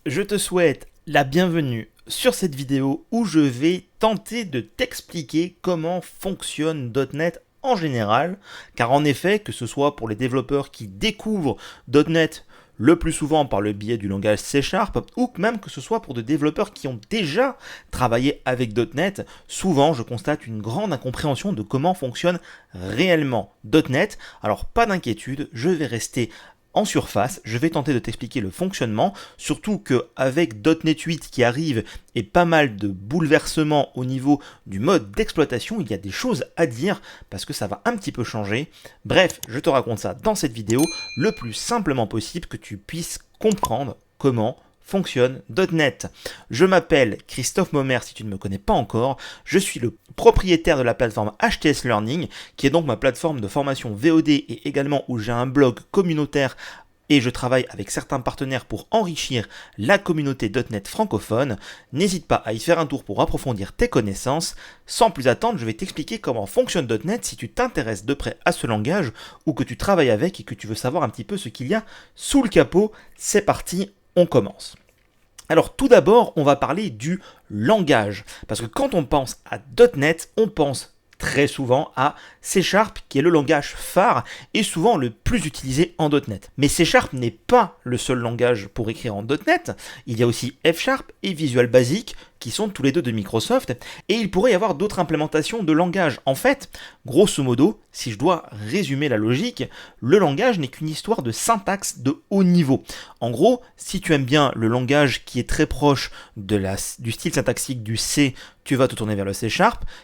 Je te souhaite la bienvenue sur cette vidéo où je vais tenter de t'expliquer comment fonctionne .NET en général, car en effet, que ce soit pour les développeurs qui découvrent .NET le plus souvent par le biais du langage C#, ou même que ce soit pour des développeurs qui ont déjà travaillé avec .NET, souvent je constate une grande incompréhension de comment fonctionne réellement .NET. Alors pas d'inquiétude, je vais rester en surface, je vais tenter de t'expliquer le fonctionnement, surtout qu'avec .NET 8 qui arrive et pas mal de bouleversements au niveau du mode d'exploitation, il y a des choses à dire parce que ça va un petit peu changer. Bref, je te raconte ça dans cette vidéo le plus simplement possible que tu puisses comprendre comment fonctionne .NET. Je m'appelle Christophe Mommer si tu ne me connais pas encore, je suis le propriétaire de la plateforme HTS Learning, qui est donc ma plateforme de formation VOD et également où j'ai un blog communautaire et je travaille avec certains partenaires pour enrichir la communauté .NET francophone. N'hésite pas à y faire un tour pour approfondir tes connaissances. Sans plus attendre, je vais t'expliquer comment fonctionne .NET si tu t'intéresses de près à ce langage ou que tu travailles avec et que tu veux savoir un petit peu ce qu'il y a sous le capot. C'est parti, on commence. Alors tout d'abord, on va parler du langage, parce que quand on pense à .NET, on pense très souvent à C# qui est le langage phare et souvent le plus utilisé en .NET. Mais C# n'est pas le seul langage pour écrire en .NET, il y a aussi F# et Visual Basic qui sont tous les deux de Microsoft, et il pourrait y avoir d'autres implémentations de langage. En fait, grosso modo, si je dois résumer la logique, le langage n'est qu'une histoire de syntaxe de haut niveau. En gros, si tu aimes bien le langage qui est très proche du style syntaxique du C, tu vas te tourner vers le C#.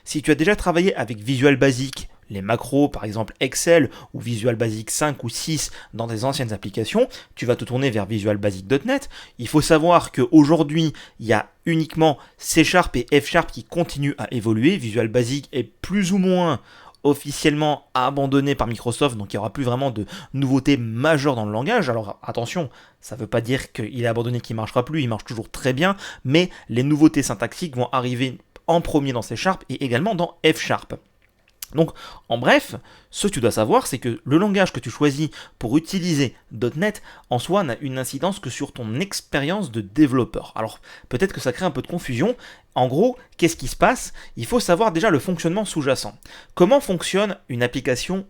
Si tu as déjà travaillé avec Visual Basic, les macros, par exemple Excel ou Visual Basic 5 ou 6 dans des anciennes applications, tu vas te tourner vers Visual Basic.NET. Il faut savoir qu'aujourd'hui, il y a uniquement C# et F# qui continuent à évoluer. Visual Basic est plus ou moins officiellement abandonné par Microsoft, donc il n'y aura plus vraiment de nouveautés majeures dans le langage. Alors attention, ça ne veut pas dire qu'il est abandonné, qu'il ne marchera plus, il marche toujours très bien, mais les nouveautés syntaxiques vont arriver en premier dans C# et également dans F#. Donc, en bref, ce que tu dois savoir, c'est que le langage que tu choisis pour utiliser .NET, en soi, n'a une incidence que sur ton expérience de développeur. Alors, peut-être que ça crée un peu de confusion. En gros, qu'est-ce qui se passe? Il faut savoir déjà le fonctionnement sous-jacent. Comment fonctionne une application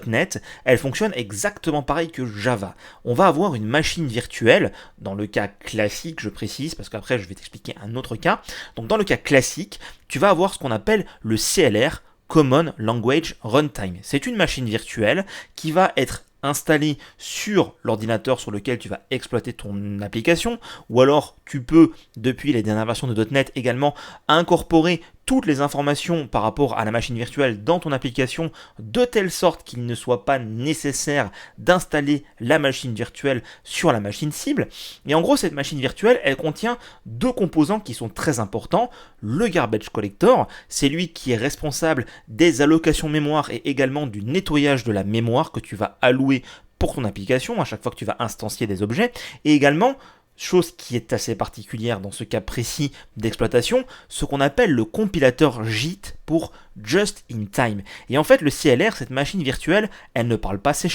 .NET? Elle fonctionne exactement pareil que Java. On va avoir une machine virtuelle, dans le cas classique, je précise, parce qu'après je vais t'expliquer un autre cas. Donc, dans le cas classique, tu vas avoir ce qu'on appelle le CLR, Common Language Runtime. C'est une machine virtuelle qui va être installée sur l'ordinateur sur lequel tu vas exploiter ton application, ou alors tu peux, depuis les dernières versions de .NET également, incorporer toutes les informations par rapport à la machine virtuelle dans ton application de telle sorte qu'il ne soit pas nécessaire d'installer la machine virtuelle sur la machine cible. Et en gros, cette machine virtuelle, elle contient deux composants qui sont très importants. Le garbage collector, c'est lui qui est responsable des allocations mémoire et également du nettoyage de la mémoire que tu vas allouer pour ton application à chaque fois que tu vas instancier des objets. Et également, chose qui est assez particulière dans ce cas précis d'exploitation, ce qu'on appelle le compilateur JIT pour Just in Time. Et en fait, le CLR, cette machine virtuelle, elle ne parle pas C#,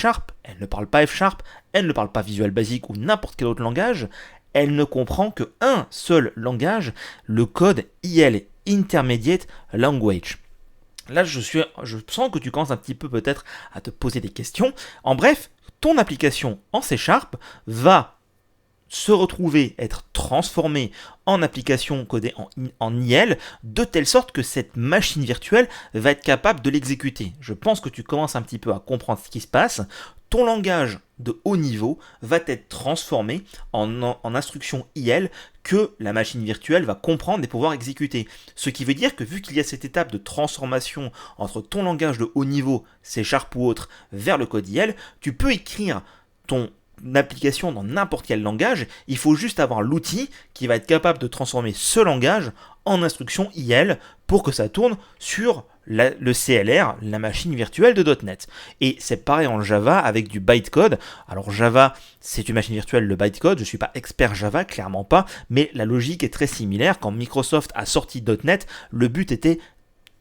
elle ne parle pas F#, elle ne parle pas Visual Basic ou n'importe quel autre langage, elle ne comprend qu'un seul langage, le code IL, Intermediate Language. Là, je sens que tu commences un petit peu peut-être à te poser des questions. En bref, ton application en C# va se retrouver, être transformée en application codée en IL, de telle sorte que cette machine virtuelle va être capable de l'exécuter. Je pense que tu commences un petit peu à comprendre ce qui se passe. Ton langage de haut niveau va être transformé en instruction IL que la machine virtuelle va comprendre et pouvoir exécuter. Ce qui veut dire que vu qu'il y a cette étape de transformation entre ton langage de haut niveau, C# ou autre, vers le code IL, tu peux écrire ton application dans n'importe quel langage, il faut juste avoir l'outil qui va être capable de transformer ce langage en instruction IL pour que ça tourne sur le CLR, la machine virtuelle de .NET. Et c'est pareil en Java avec du bytecode. Alors Java, c'est une machine virtuelle, le bytecode, je ne suis pas expert Java, clairement pas, mais la logique est très similaire. Quand Microsoft a sorti .NET, le but était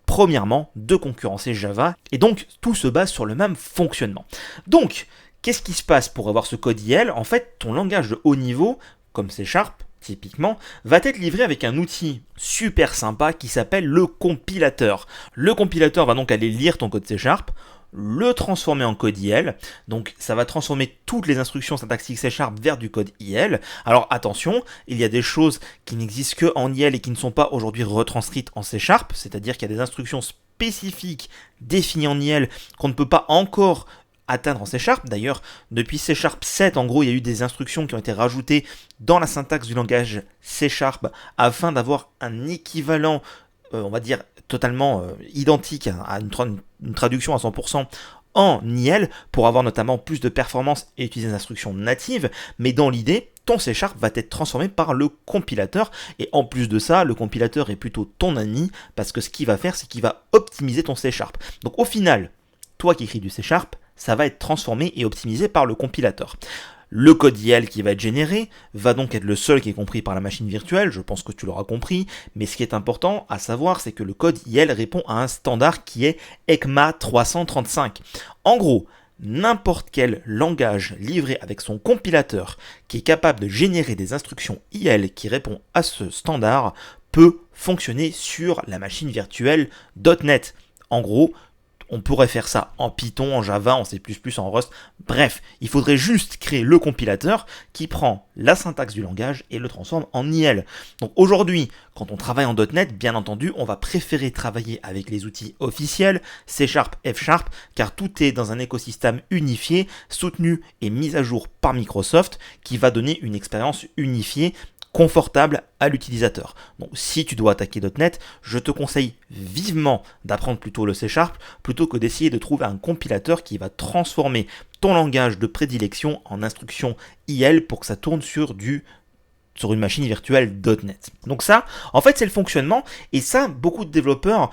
premièrement de concurrencer Java, et donc tout se base sur le même fonctionnement. Donc, qu'est-ce qui se passe pour avoir ce code IL? En fait, ton langage de haut niveau, comme C#, typiquement, va être livré avec un outil super sympa qui s'appelle le compilateur. Le compilateur va donc aller lire ton code C#, le transformer en code IL, donc ça va transformer toutes les instructions syntaxiques C# vers du code IL. Alors attention, il y a des choses qui n'existent que en IL et qui ne sont pas aujourd'hui retranscrites en C#, c'est-à-dire qu'il y a des instructions spécifiques définies en IL qu'on ne peut pas encore atteindre en C#. D'ailleurs, depuis C# 7, en gros, il y a eu des instructions qui ont été rajoutées dans la syntaxe du langage C# afin d'avoir un équivalent, on va dire, totalement identique à une traduction à 100% en IL pour avoir notamment plus de performance et utiliser des instructions natives. Mais dans l'idée, ton C# va être transformé par le compilateur. Et en plus de ça, le compilateur est plutôt ton ami parce que ce qu'il va faire, c'est qu'il va optimiser ton C#. Donc au final, toi qui écris du C#, ça va être transformé et optimisé par le compilateur. Le code IL qui va être généré va donc être le seul qui est compris par la machine virtuelle, je pense que tu l'auras compris, mais ce qui est important à savoir, c'est que le code IL répond à un standard qui est ECMA 335. En gros, n'importe quel langage livré avec son compilateur qui est capable de générer des instructions IL qui répondent à ce standard peut fonctionner sur la machine virtuelle .NET. En gros, on pourrait faire ça en Python, en Java, en C++, en Rust. Bref, il faudrait juste créer le compilateur qui prend la syntaxe du langage et le transforme en IL. Donc aujourd'hui, quand on travaille en .NET, bien entendu, on va préférer travailler avec les outils officiels, C#, F#, car tout est dans un écosystème unifié, soutenu et mis à jour par Microsoft, qui va donner une expérience unifiée confortable à l'utilisateur. Donc si tu dois attaquer .NET, je te conseille vivement d'apprendre plutôt le C# plutôt que d'essayer de trouver un compilateur qui va transformer ton langage de prédilection en instruction IL pour que ça tourne sur une machine virtuelle .NET. Donc ça, en fait, c'est le fonctionnement, et ça, beaucoup de développeurs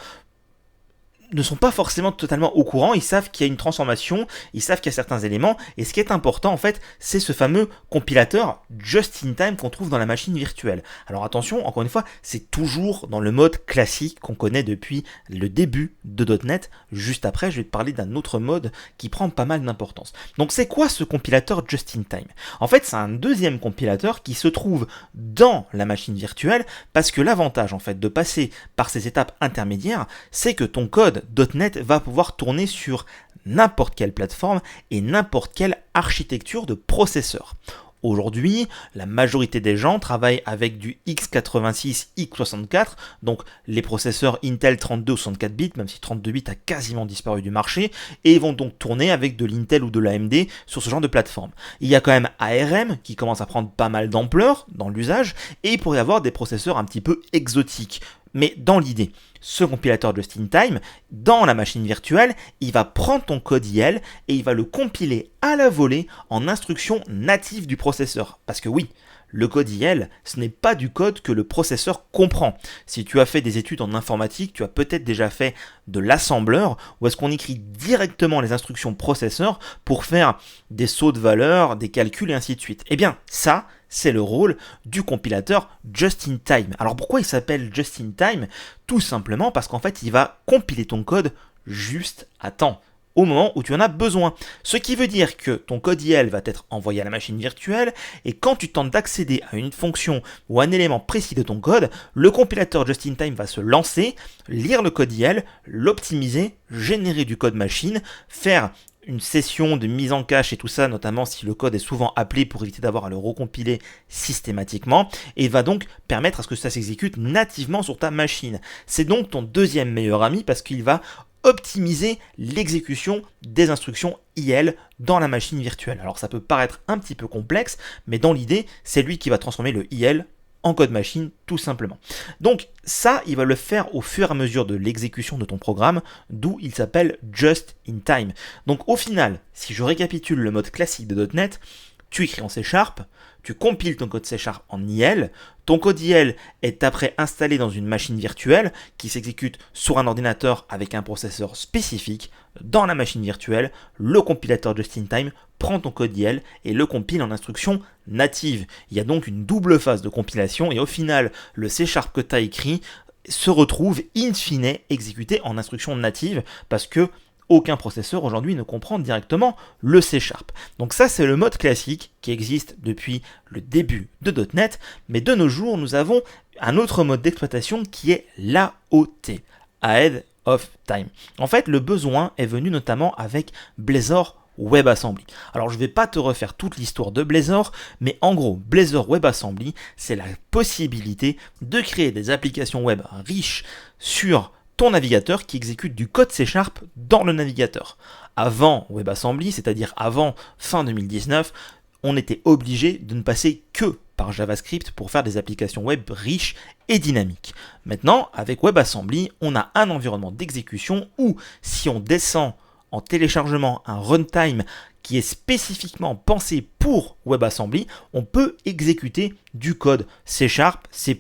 ne sont pas forcément totalement au courant, ils savent qu'il y a une transformation, ils savent qu'il y a certains éléments, et ce qui est important en fait, c'est ce fameux compilateur just-in-time qu'on trouve dans la machine virtuelle. Alors attention, encore une fois, c'est toujours dans le mode classique qu'on connaît depuis le début de .NET. Juste après, je vais te parler d'un autre mode qui prend pas mal d'importance. Donc c'est quoi ce compilateur just-in-time ? En fait, c'est un deuxième compilateur qui se trouve dans la machine virtuelle, parce que l'avantage en fait de passer par ces étapes intermédiaires, c'est que ton code .NET va pouvoir tourner sur n'importe quelle plateforme et n'importe quelle architecture de processeur. Aujourd'hui, la majorité des gens travaillent avec du x86, x64, donc les processeurs Intel 32 ou 64 bits, même si 32 bits a quasiment disparu du marché, et ils vont donc tourner avec de l'Intel ou de l'AMD sur ce genre de plateforme. Il y a quand même ARM qui commence à prendre pas mal d'ampleur dans l'usage, et il pourrait y avoir des processeurs un petit peu exotiques. Mais dans l'idée, ce compilateur just-in-time, dans la machine virtuelle, il va prendre ton code IL et il va le compiler à la volée en instructions natives du processeur. Parce que oui, le code IL, ce n'est pas du code que le processeur comprend. Si tu as fait des études en informatique, tu as peut-être déjà fait de l'assembleur, où est-ce qu'on écrit directement les instructions processeur pour faire des sauts de valeur, des calculs et ainsi de suite. Eh bien, ça, c'est le rôle du compilateur just-in-time. Alors pourquoi il s'appelle just-in-time ? Tout simplement parce qu'en fait, il va compiler ton code juste à temps, au moment où tu en as besoin. Ce qui veut dire que ton code IL va être envoyé à la machine virtuelle, et quand tu tentes d'accéder à une fonction ou un élément précis de ton code, le compilateur just-in-time va se lancer, lire le code IL, l'optimiser, générer du code machine, faire une session de mise en cache et tout ça, notamment si le code est souvent appelé pour éviter d'avoir à le recompiler systématiquement, et va donc permettre à ce que ça s'exécute nativement sur ta machine. C'est donc ton deuxième meilleur ami parce qu'il va optimiser l'exécution des instructions IL dans la machine virtuelle. Alors ça peut paraître un petit peu complexe, mais dans l'idée, c'est lui qui va transformer le IL en code machine tout simplement. Donc ça, il va le faire au fur et à mesure de l'exécution de ton programme, d'où il s'appelle just in time. Donc au final, si je récapitule le mode classique de .NET, tu écris en C#, tu compiles ton code C# en IL, ton code IL est après installé dans une machine virtuelle qui s'exécute sur un ordinateur avec un processeur spécifique. Dans la machine virtuelle, le compilateur just-in-time prend ton code IL et le compile en instruction native. Il y a donc une double phase de compilation et au final, le C# que tu as écrit se retrouve in fine exécuté en instruction native parce que aucun processeur aujourd'hui ne comprend directement le C#. Donc ça, c'est le mode classique qui existe depuis le début de .NET, mais de nos jours, nous avons un autre mode d'exploitation qui est l'AOT, Ahead of Time. En fait, le besoin est venu notamment avec Blazor WebAssembly. Alors je ne vais pas te refaire toute l'histoire de Blazor, mais en gros, Blazor WebAssembly, c'est la possibilité de créer des applications web riches sur ton navigateur qui exécute du code C# dans le navigateur. Avant WebAssembly, c'est-à-dire avant fin 2019, on était obligé de ne passer que par JavaScript pour faire des applications web riches et dynamiques. Maintenant, avec WebAssembly, on a un environnement d'exécution où si on descend en téléchargement un runtime qui est spécifiquement pensé pour WebAssembly, on peut exécuter du code C#, C++,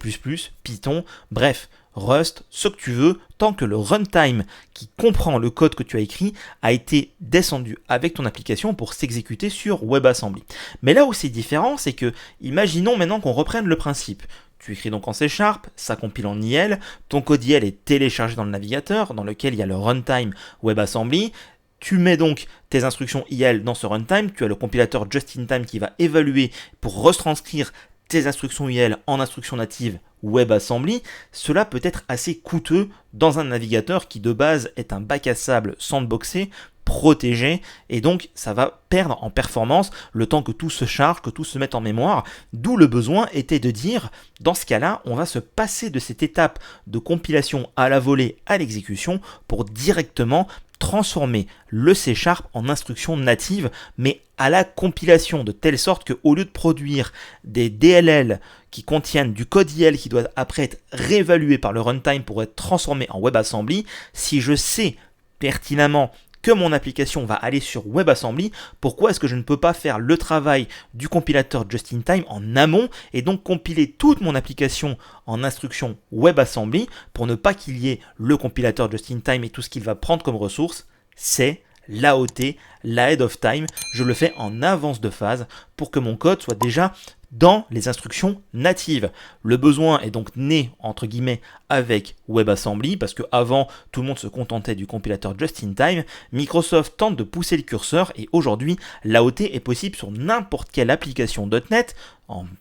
Python, bref, Rust, ce que tu veux, tant que le runtime qui comprend le code que tu as écrit a été descendu avec ton application pour s'exécuter sur WebAssembly. Mais là où c'est différent, c'est que, imaginons maintenant qu'on reprenne le principe. Tu écris donc en C#, ça compile en IL, ton code IL est téléchargé dans le navigateur, dans lequel il y a le runtime WebAssembly. Tu mets donc tes instructions IL dans ce runtime, tu as le compilateur just-in-time qui va évaluer pour retranscrire tes instructions IL en instructions natives WebAssembly. Cela peut être assez coûteux dans un navigateur qui de base est un bac à sable sandboxé, protégé, et donc ça va perdre en performance le temps que tout se charge, que tout se mette en mémoire, d'où le besoin était de dire, dans ce cas-là, on va se passer de cette étape de compilation à la volée à l'exécution pour directement transformer le C# en instruction native, mais à la compilation, de telle sorte qu'au lieu de produire des DLL qui contiennent du code IL qui doit après être réévalué par le runtime pour être transformé en WebAssembly, si je sais pertinemment que mon application va aller sur WebAssembly, pourquoi est-ce que je ne peux pas faire le travail du compilateur just-in-time en amont et donc compiler toute mon application en instruction WebAssembly pour ne pas qu'il y ait le compilateur just-in-time et tout ce qu'il va prendre comme ressource, c'est l'AOT, l'Ahead of Time. Je le fais en avance de phase pour que mon code soit déjà dans les instructions natives. Le besoin est donc né, entre guillemets, avec WebAssembly, parce qu'avant, tout le monde se contentait du compilateur just-in-time. Microsoft tente de pousser le curseur, et aujourd'hui, l'AOT est possible sur n'importe quelle application .NET,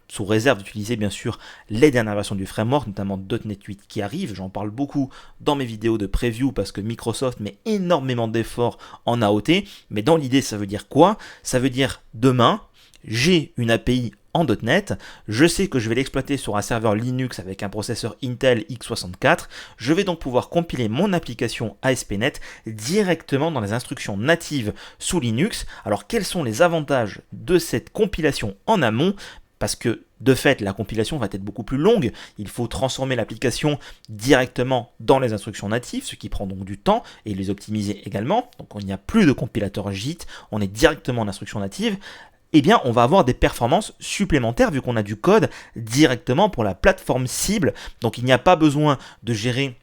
sous réserve d'utiliser bien sûr les dernières versions du framework, notamment .NET 8 qui arrive. J'en parle beaucoup dans mes vidéos de preview, parce que Microsoft met énormément d'efforts en AOT, mais dans l'idée, ça veut dire quoi? Ça veut dire demain, j'ai une API en .NET, je sais que je vais l'exploiter sur un serveur Linux avec un processeur Intel x64, je vais donc pouvoir compiler mon application ASP.NET directement dans les instructions natives sous Linux. Alors quels sont les avantages de cette compilation en amont? Parce que de fait, la compilation va être beaucoup plus longue, il faut transformer l'application directement dans les instructions natives, ce qui prend donc du temps, et les optimiser également. Donc il n'y a plus de compilateur JIT, on est directement en instruction native. Eh bien, on va avoir des performances supplémentaires vu qu'on a du code directement pour la plateforme cible. Donc, il n'y a pas besoin de gérer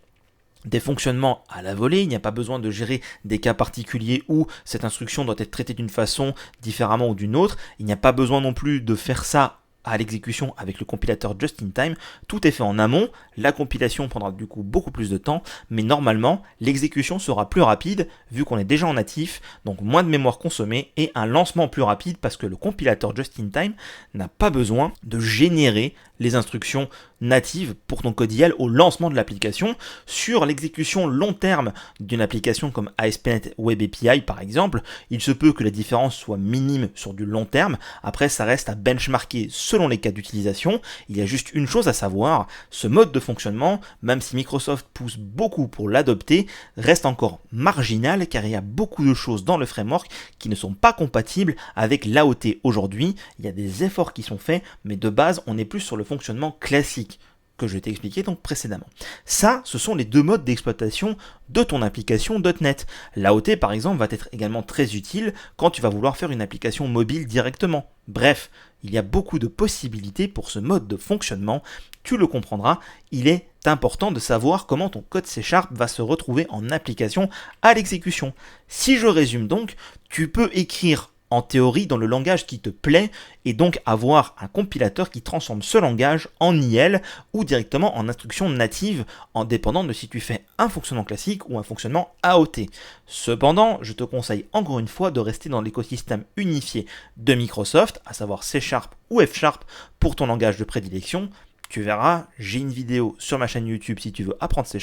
des fonctionnements à la volée, il n'y a pas besoin de gérer des cas particuliers où cette instruction doit être traitée d'une façon différemment ou d'une autre. Il n'y a pas besoin non plus de faire ça à l'exécution avec le compilateur just-in-time, tout est fait en amont, la compilation prendra du coup beaucoup plus de temps, mais normalement l'exécution sera plus rapide vu qu'on est déjà en natif, donc moins de mémoire consommée et un lancement plus rapide parce que le compilateur just-in-time n'a pas besoin de générer les instructions natives pour ton code IL au lancement de l'application. Sur l'exécution long terme d'une application comme ASP.NET Web API par exemple, il se peut que la différence soit minime sur du long terme, après ça reste à benchmarker selon les cas d'utilisation. Il y a juste une chose à savoir, ce mode de fonctionnement, même si Microsoft pousse beaucoup pour l'adopter, reste encore marginal car il y a beaucoup de choses dans le framework qui ne sont pas compatibles avec l'AOT aujourd'hui. Il y a des efforts qui sont faits, mais de base on est plus sur le fonctionnement classique que je t'ai expliqué donc précédemment. Ça, ce sont les deux modes d'exploitation de ton application .NET. L'AOT par exemple va être également très utile quand tu vas vouloir faire une application mobile directement. Bref, il y a beaucoup de possibilités pour ce mode de fonctionnement. Tu le comprendras, il est important de savoir comment ton code C# va se retrouver en application à l'exécution. Si je résume donc, tu peux écrire en théorie dans le langage qui te plaît et donc avoir un compilateur qui transforme ce langage en IL ou directement en instruction native en dépendant de si tu fais un fonctionnement classique ou un fonctionnement AOT. Cependant, je te conseille encore une fois de rester dans l'écosystème unifié de Microsoft, à savoir C# ou F# pour ton langage de prédilection. Tu verras, j'ai une vidéo sur ma chaîne YouTube si tu veux apprendre C#.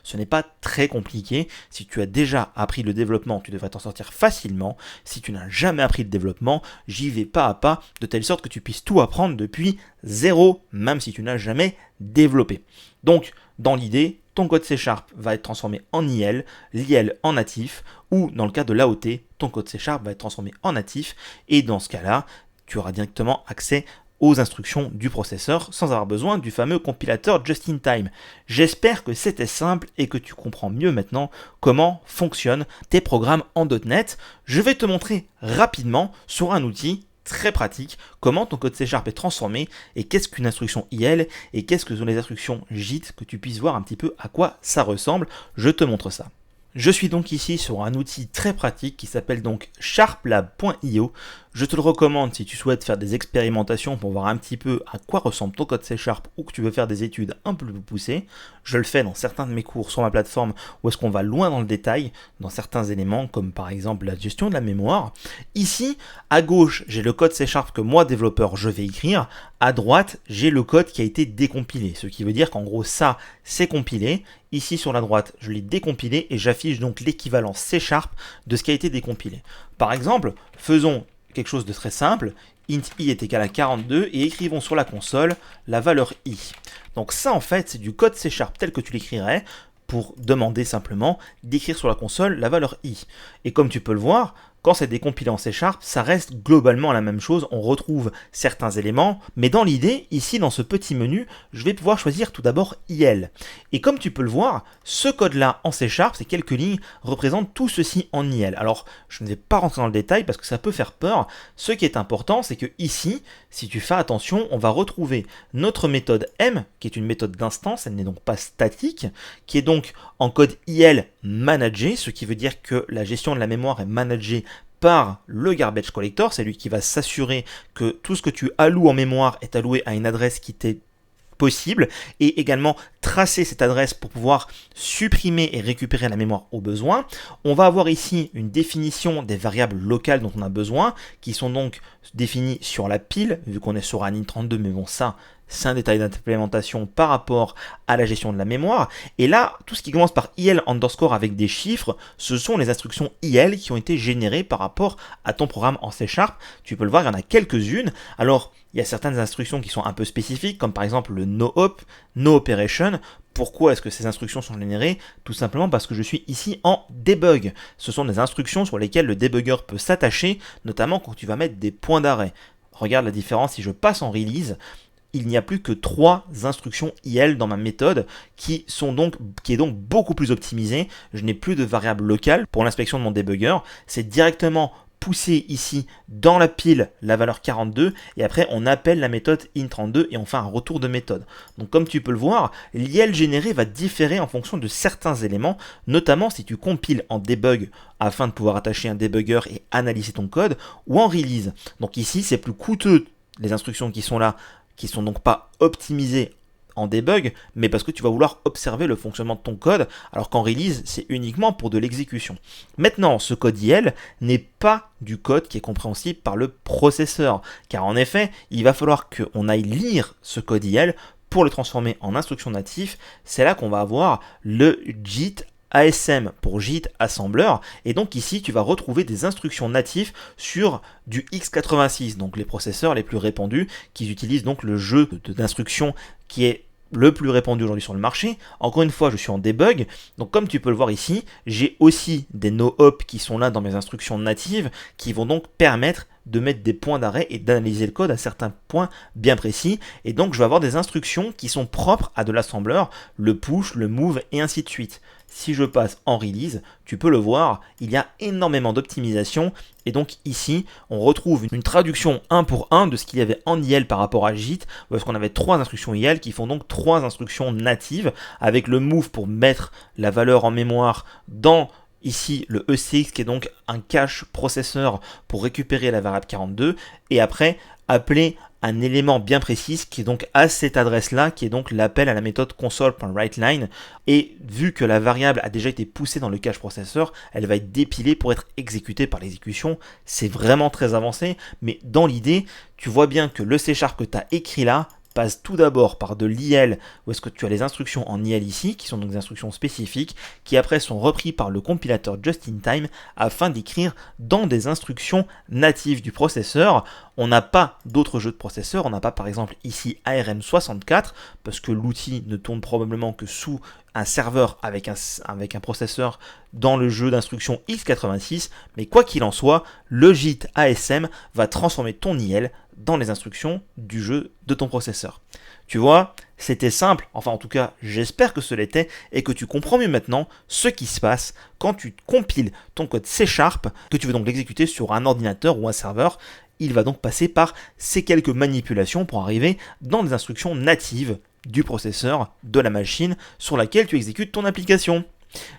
Ce n'est pas très compliqué. Si tu as déjà appris le développement, tu devrais t'en sortir facilement. Si tu n'as jamais appris le développement, j'y vais pas à pas, de telle sorte que tu puisses tout apprendre depuis zéro, même si tu n'as jamais développé. Donc, dans l'idée, ton code C# va être transformé en IL, l'IL en natif, ou dans le cas de l'AOT, ton code C# va être transformé en natif, et dans ce cas-là, tu auras directement accès aux instructions du processeur sans avoir besoin du fameux compilateur just-in-time. J'espère que c'était simple et que tu comprends mieux maintenant comment fonctionnent tes programmes en .NET. Je vais te montrer rapidement sur un outil très pratique comment ton code C# est transformé et qu'est-ce qu'une instruction IL et qu'est-ce que sont les instructions JIT, que tu puisses voir un petit peu à quoi ça ressemble. Je te montre ça. Je suis donc ici sur un outil très pratique qui s'appelle donc sharplab.io. Je te le recommande si tu souhaites faire des expérimentations pour voir un petit peu à quoi ressemble ton code C# ou que tu veux faire des études un peu plus poussées. Je le fais dans certains de mes cours sur ma plateforme où est-ce qu'on va loin dans le détail, dans certains éléments comme par exemple la gestion de la mémoire. Ici, à gauche, j'ai le code C# que moi, développeur, je vais écrire. À droite, j'ai le code qui a été décompilé, ce qui veut dire qu'en gros ça, c'est compilé. Ici sur la droite, je l'ai décompilé et j'affiche donc l'équivalent C# de ce qui a été décompilé. Par exemple, faisons quelque chose de très simple, int i est égal à 42 et écrivons sur la console la valeur i. Donc ça en fait c'est du code C# tel que tu l'écrirais pour demander simplement d'écrire sur la console la valeur i. Et comme tu peux le voir, quand c'est décompilé en C#, ça reste globalement la même chose, on retrouve certains éléments, mais dans l'idée, ici dans ce petit menu, je vais pouvoir choisir tout d'abord IL. Et comme tu peux le voir, ce code-là en C#, ces quelques lignes, représente tout ceci en IL. Alors, je ne vais pas rentrer dans le détail parce que ça peut faire peur. Ce qui est important, c'est que ici, si tu fais attention, on va retrouver notre méthode M, qui est une méthode d'instance, elle n'est donc pas statique, qui est donc en code IL managé, ce qui veut dire que la gestion de la mémoire est managée par le garbage collector, c'est lui qui va s'assurer que tout ce que tu alloues en mémoire est alloué à une adresse qui t'est possible et également tracer cette adresse pour pouvoir supprimer et récupérer la mémoire au besoin. On va avoir ici une définition des variables locales dont on a besoin qui sont donc définies sur la pile vu qu'on est sur un int32, mais bon ça c'est un détail d'implémentation par rapport à la gestion de la mémoire. Et là, tout ce qui commence par IL underscore avec des chiffres, ce sont les instructions IL qui ont été générées par rapport à ton programme en C#. Tu peux le voir, il y en a quelques-unes. Alors, il y a certaines instructions qui sont un peu spécifiques, comme par exemple le no-op, no-operation. Pourquoi est-ce que ces instructions sont générées? Tout simplement parce que je suis ici en debug. Ce sont des instructions sur lesquelles le debugger peut s'attacher, notamment quand tu vas mettre des points d'arrêt. Regarde la différence si je passe en release. Il n'y a plus que 3 instructions IL dans ma méthode qui est donc beaucoup plus optimisée. Je n'ai plus de variable locale pour l'inspection de mon debugger. C'est directement poussé ici dans la pile la valeur 42 et après on appelle la méthode int32 et on fait un retour de méthode. Donc comme tu peux le voir, l'IL généré va différer en fonction de certains éléments, notamment si tu compiles en debug afin de pouvoir attacher un debugger et analyser ton code ou en release. Donc ici c'est plus coûteux les instructions qui sont là, qui sont donc pas optimisées en debug, mais parce que tu vas vouloir observer le fonctionnement de ton code, alors qu'en release, c'est uniquement pour de l'exécution. Maintenant, ce code IL n'est pas du code qui est compréhensible par le processeur, car en effet, il va falloir qu'on aille lire ce code IL pour le transformer en instruction native. C'est là qu'on va avoir le JIT ASM pour JIT Assembler, et donc ici tu vas retrouver des instructions natives sur du x86, donc les processeurs les plus répandus qui utilisent donc le jeu d'instructions qui est le plus répandu aujourd'hui sur le marché. Encore une fois, je suis en debug, donc comme tu peux le voir ici, j'ai aussi des no-op qui sont là dans mes instructions natives qui vont donc permettre de mettre des points d'arrêt et d'analyser le code à certains points bien précis. Et donc je vais avoir des instructions qui sont propres à de l'assembleur, le push, le move et ainsi de suite. Si je passe en release, tu peux le voir, il y a énormément d'optimisation. Et donc ici, on retrouve une traduction 1 pour 1 de ce qu'il y avait en IL par rapport à JIT, parce qu'on avait 3 instructions IL qui font donc 3 instructions natives, avec le move pour mettre la valeur en mémoire dans ici le ECX qui est donc un cache processeur pour récupérer la variable 42, et après appeler un élément bien précis qui est donc à cette adresse-là, qui est donc l'appel à la méthode console.writeLine. Et vu que la variable a déjà été poussée dans le cache processeur, elle va être dépilée pour être exécutée par l'exécution. C'est vraiment très avancé, mais dans l'idée, tu vois bien que le C# que tu as écrit là passe tout d'abord par de l'IL, où est-ce que tu as les instructions en IL ici, qui sont donc des instructions spécifiques, qui après sont repris par le compilateur just in time afin d'écrire dans des instructions natives du processeur. On n'a pas d'autres jeux de processeur, on n'a pas par exemple ici ARM64, parce que l'outil ne tourne probablement que sous un serveur avec un processeur dans le jeu d'instructions x86, mais quoi qu'il en soit, le JIT ASM va transformer ton IL dans les instructions du jeu de ton processeur. Tu vois, c'était simple, enfin en tout cas j'espère que ce l'était, et que tu comprends mieux maintenant ce qui se passe quand tu compiles ton code C#, que tu veux donc l'exécuter sur un ordinateur ou un serveur. Il va donc passer par ces quelques manipulations pour arriver dans des instructions natives du processeur de la machine sur laquelle tu exécutes ton application.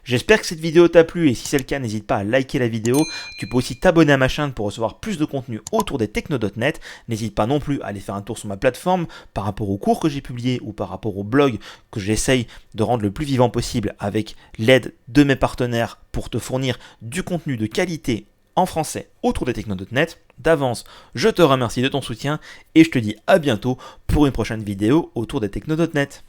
J'espère que cette vidéo t'a plu, et si c'est le cas, n'hésite pas à liker la vidéo. Tu peux aussi t'abonner à ma chaîne pour recevoir plus de contenu autour des techno.net. N'hésite pas non plus à aller faire un tour sur ma plateforme par rapport aux cours que j'ai publiés ou par rapport au blog que j'essaye de rendre le plus vivant possible avec l'aide de mes partenaires pour te fournir du contenu de qualité en français autour des techno.net. D'avance, je te remercie de ton soutien et je te dis à bientôt pour une prochaine vidéo autour des techno.net.